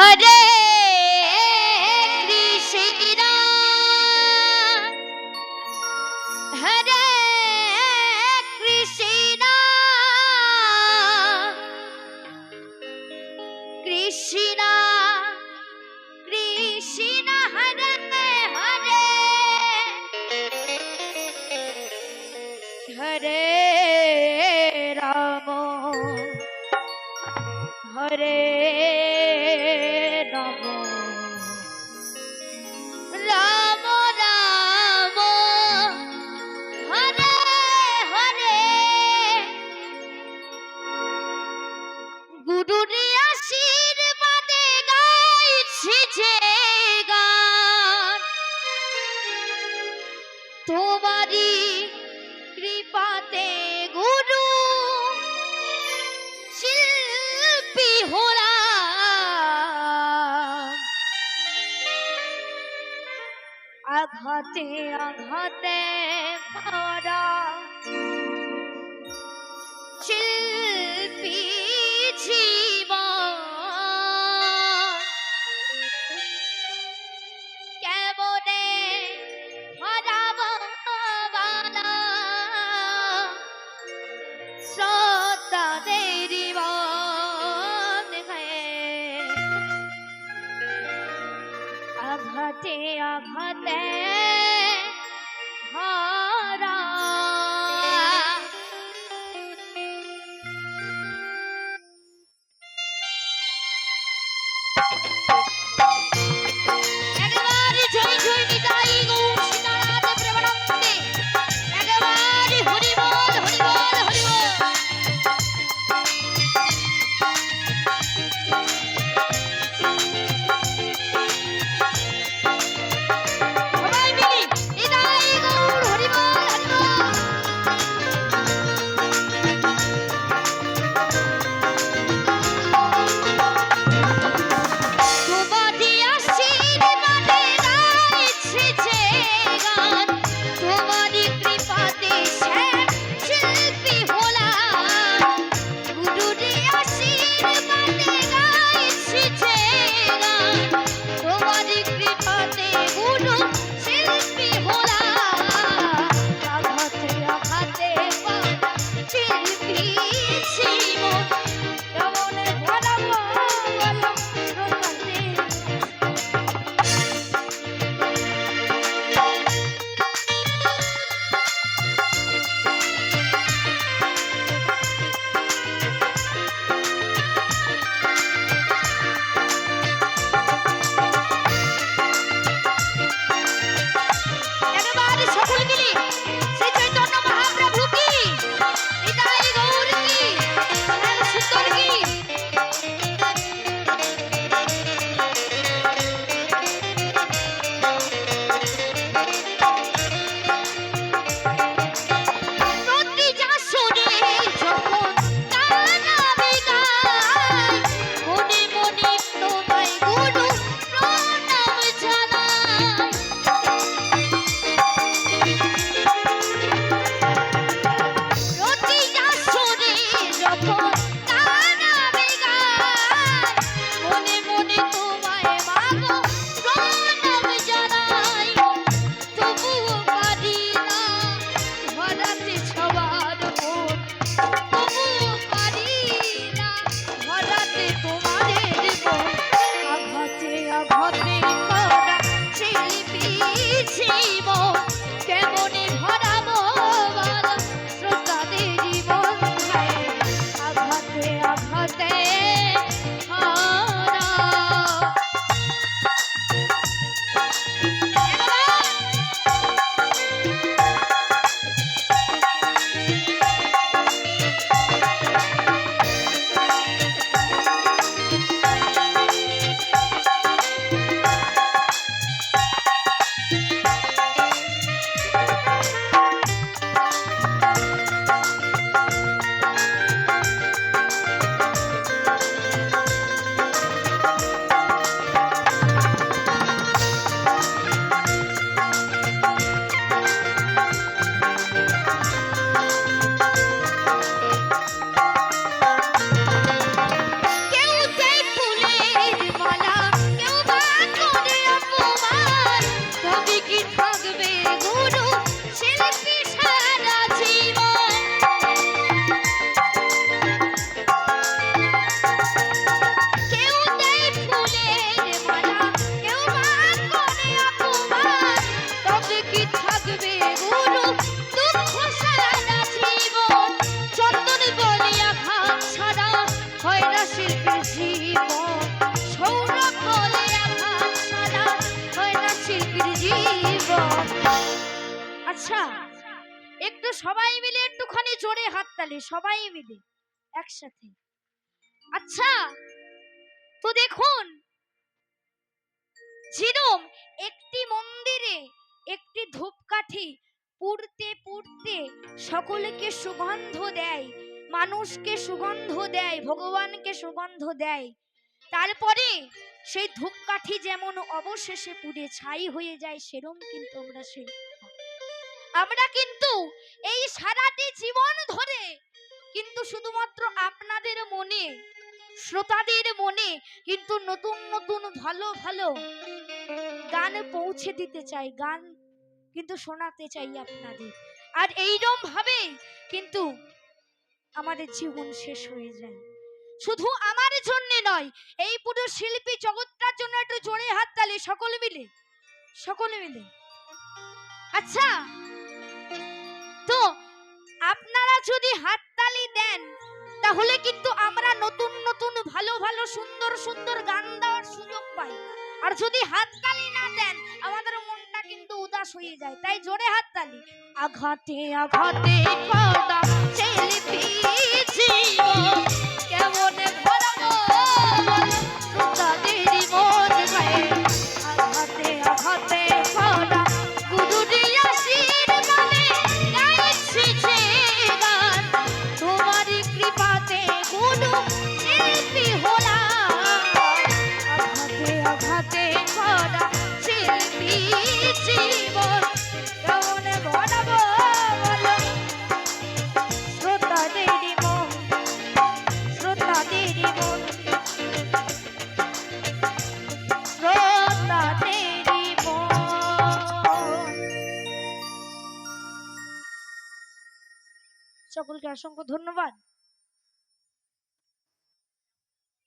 হরে কৃষ্ণ হরে কৃষ্ণ কৃষ্ণ কৃষ্ণ হরে হরে হরে রাম হরে রাম রাম রাম হরে হরে গুরুর আশীর্বাদে গাইছি যে গান তোমারি কৃপাতে গুরু শিল্পী হলাম আঘাতে আঘাতে ভরা শিল্পী জীবন কেমনে হারাবো বালা শ্রদ্ধাদের মন আঘাতে আঘাতে হারা একেবারে ঝই ঝই নিতাই গৌর সীতানাথ প্রেমানন্দে একেবারে হরি বল হরি বল হরি বল সবাই আচ্ছা, একটু সবাই মিলে একটুখানি জোরে হাততালি, সবাই মিলে একসাথে। আচ্ছা, তো দেখুন, যেরম একটি মন্দিরে একটি ধূপকাঠি পুড়তে পুড়তে সকলকে সুগন্ধ দেয়, মানুষকে সুগন্ধ দেয়, ভগবানকে সুগন্ধ দেয়, তারপরে সেই ধূপকাঠি যেমন অবশেষে পুড়ে ছাই হয়ে যায়, সেরম কিন্তু আমরা কিন্তু এই সারাটি জীবন ধরে কিন্তু শুধুমাত্র আপনাদের মনে, শ্রোতাদের মনে কিন্তু নতুন নতুন ভালো ভালো গান পৌঁছে দিতে চাই, গান কিন্তু শোনাতে চাই আপনাদের। আর এইরকম ভাবে কিন্তু আমাদের জীবন শেষ হয়ে যায়। শুধু আমার জন্য নয়, এই পুরো শিল্পী জগৎটার জন্য একটু জোরে হাততালি সকলে মিলে, সকলে মিলে। আচ্ছা, তো আপনারা যদি হাততালি দেন তাহলে কিন্তু আমরা নতুন নতুন ভালো ভালো সুন্দর সুন্দর গান দেওয়ার সুযোগ পাই। আর যদি হাততালি না দেন আমাদের মনটা কিন্তু উদাস হয়ে যায়। তাই জোরে হাততালি। আঘাতে আঘাতে কাটা শিল্পী জীবন কেমন ভরাবো তাদের মন গায়ে। আঘাতে আঘাতে কাটা গুরুরি আশীর্বাদে গাইছি যে গান, তোমারই কৃপাতে গুরু শিল্পী হলাম। আঘাতে আঘাতে কাটা শিল্পী জীবন কেমন ভরাবো বলো শ্রোতাদেরই মন, শ্রোতাদেরই মন, শ্রোতাদেরই মন। সকলকে অসংখ্য ধন্যবাদ।